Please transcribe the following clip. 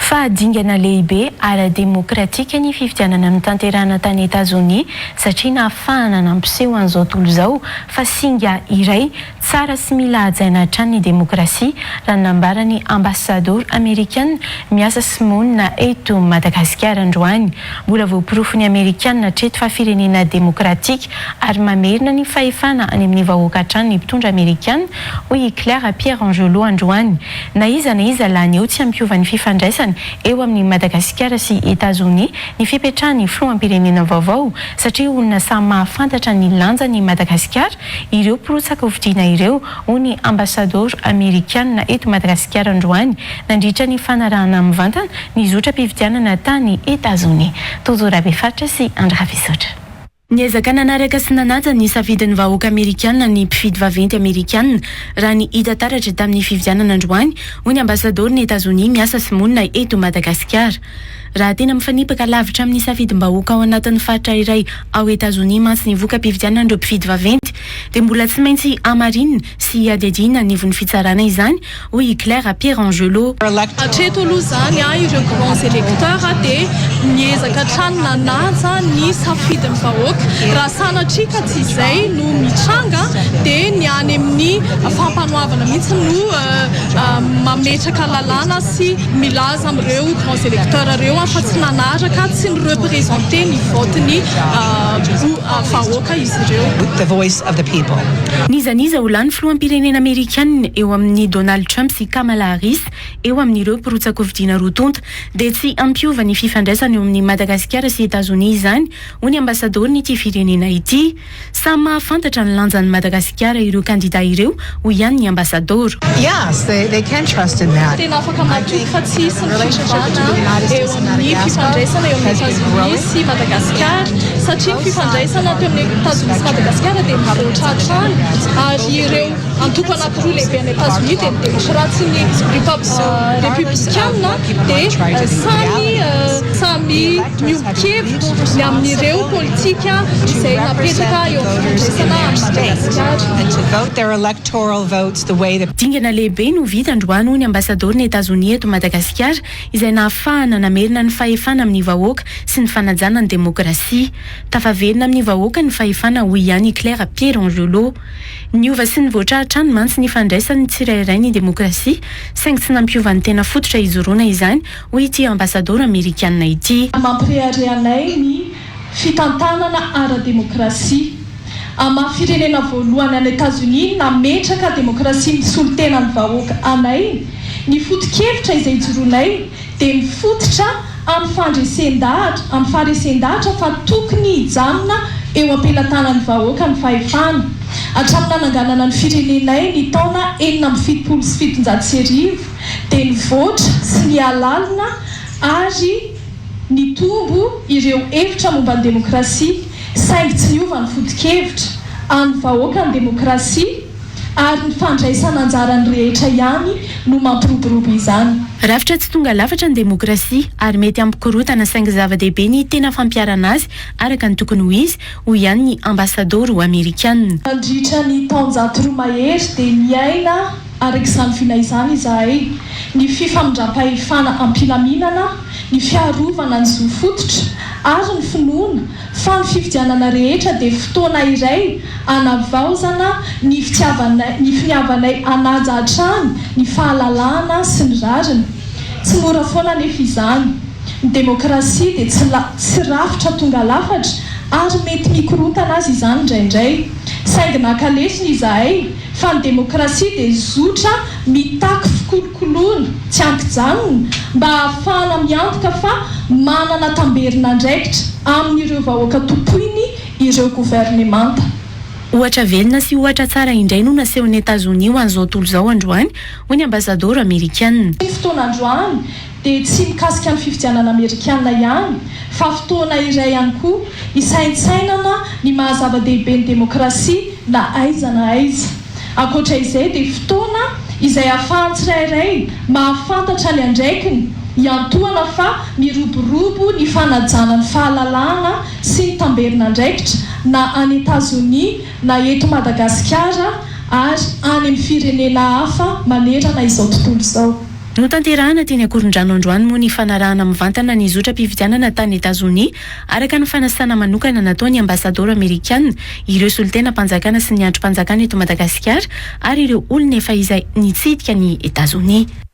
Fahadingana lehibe ara-demokratika ny fifidianana amin'ny tanterahana tany Etazonia satria nahafahana nampiseho an'izao tontolo izao fa singa iray tsara sy mila hajaina hatrany ny demokrasia raha nambarany ambasador Amerikana miasa Simona eto Madagasikara androany. Mbola voapirofo ny Amerikana hatreto fa firenena demokratika ary mamerina ny fahefana any amin'ny vahoaka hatrany ny mpitondra Amerikana hoy Claire Pierre Angelot androany. Na iza lany eo tsy ampiova ny fifandraisana eo amin'ny Madagasikara sy Etazonia ny fipetrahan'ny filoham-pirenena vaovao satria olona samy mahafantatra ny lanjan'ny Madagasikara ireo mpirotsaka hovidiana ireo hoy ny ambasador Amerikana eto Madagasikara androany nandritra ny fanarahana mivantana ny zotra-pifidianana tany Etazonia. Tozorabefaritra sy Andra Fisotra. Ny ezaka nanaraka sy nanaja ny safidin'ny vahoaka Amerikana ny mpifidy vaventy Amerikana raha ny hita taratra tamin'ny fifidianana androany hoy ny ambasador ny Etazonia miasa Simona eto Madagasikara. Raha tena mifanipaka lavitra amin'ny safidim-bahoaka ao anatin'ny faritra iray ao Etazonia mantsy ny voka-pifidianana ireo mpifidy vaventy dia mbola tsy maintsy amarinina sy adiadiana ny von'ny fitsarana izany hoy Claire Pierre Angelot. Hatreto aloha zany ireo grands électeurs dia miezaka hatrany nanaja ny safidin'ny vahoaka. Raha sanatrika tsy izay no mitranga dia ny any amin'ny fampanoavana mihitsy no mametraka lalàna sy milaza amin'ireo grands électeurs ireo fa tsy nanaraka tsy ny représenter ny voteny vahoaka izy ireo. The voice of the people. Nizaniza ho lany filoham-pirenena Amerikana eo amin'ny Donald Trump sy Kamala Harris eo amin'ireo mpirotsaka hovidiana roa tonta dia tsy ampiova ny fifandraisana eo amin'ny Madagasikara sy Etazonia izany hoy ny ambasador ny ity firenena ity. Samy mahafantatra ny lanjan'ny Madagasikara ireo kandida ireo hoy ihany ny ambasador. Yes, they can trust in that. Tena afaka matoky fa tsy misy fifana eo amin'ny fifandraisana eo amin'ny Etazonia sy Madagasikara satria ny fifandraisana teo amin'ny Etazonia sy Madagasikara dia mivoatra hatrany ary ireo antoko anankiroa lehibe any Etazonia dia ny demokraty sy ny republikana dia samy miompi-kevitra ny amin'ireo politika izay napetraka eo amin'ny fifandraisana And to vote their electoral votes the way that dingana lehibe no vita androany hoy ny ambasador ny Etazonia eto Madagasikara izay nahafahana namerina ny fahefana amin'ny vahoaka sy ny fanajana ny demokrasia. Tafaverina amin'ny vahoaka ny fahefana hoy ihany Claire Pierre Angelot. Niova sy ny voatra hatrany mantsy ny fandraisany tsirairay ny demokrasia saingy tsy nampiova ny tena fototra izoroana izany hoy ity ambasador Amerikana ity. Mampireharehanay ny fitantanana ara-demokrasia. Amin'ny firenena voalohany any Etazonia nametraka demokrasia misolo-tena ny vahoaka anay. Ny foto-kevitra izay joroanay dia mifototra amin'ny fandresendahatra, amin'ny faharesendahatra fa tokony hijanona eo am-pelatanan'ny vahoaka ny fahefana. Hatramin'ny nananganana ny firenenay ny taona 1979 dia nivoatra sy nialalina ary nitombo ireo hevitra momba ny demokrasia saingy tsy niova ny foto-kevitra any vahoaka ny demokrasia ary ny fandraisana anjarany rehetra ihany no mampiroborobo izany. Rafitra tsy tonga lafatra ny demokrasia ary mety ampikorotana saingy zava-dehibe ny tena fampiarana azy araka ny tokony ho izy hoy ihany ny ambasador Amerikana. Mandritra ny taonjato roa mahery dia miaina araka izany finaizany izahay ny fifamindram-pahefana am-pilaminana, ny fiarovana ny zo fototra ary ny finoana fa ny fifidianana rehetra dia fotoana iray anavaozana ny finiavanay anaja hatrany ny fahalalahana sy ny rariny. Tsy mora foana nefa izany. Ny demokrasia dia tsy rafitra tonga lafatra ary mety mikorotana azy izany indraindray. Saingy nakalesina izahay fa ny demokrasia dia zotra mitaky fikolokoloana tsy ankijanona mba ahafahana miantoka fa manana tamberina andraikitra amin'ireo vahoaka topoiny ireo governemanta. Ohatra velona sy ohatra tsara indray no nasehon'ny Etazonia ho an'izao tontolo izao androany hoy ny ambasador Amerikana. Ny fotoana androany dia tsy mikasika ny fifidianana Amerikana ihany fa fotoana iray ihany koa isaintsainana ny mahazava-dehibe ny demokrasia na aiza na aiza. Ankoatra izay dia fotoana izay ahafahan'ny tsirairay mahafantatra ny andraikiny iantohana fa miroborobo ny fanajana ny fahalalahana sy ny tamberina andraikitra na any Etazonia na eto Madagasikara ary any amin'ny firenena hafa manerana izao tontolo izao. No tanterahana teny Akorondrano androany moa ny fanarahana mivantana ny zotra-pifidianana tany Etazonia araka ny fanasana manokana nataony ambasador amerikana ireo solitena-panjakana sy ny androm-panjakana eto Madagasikara ary ireo olona efa izay nitsidika ny Etazonia.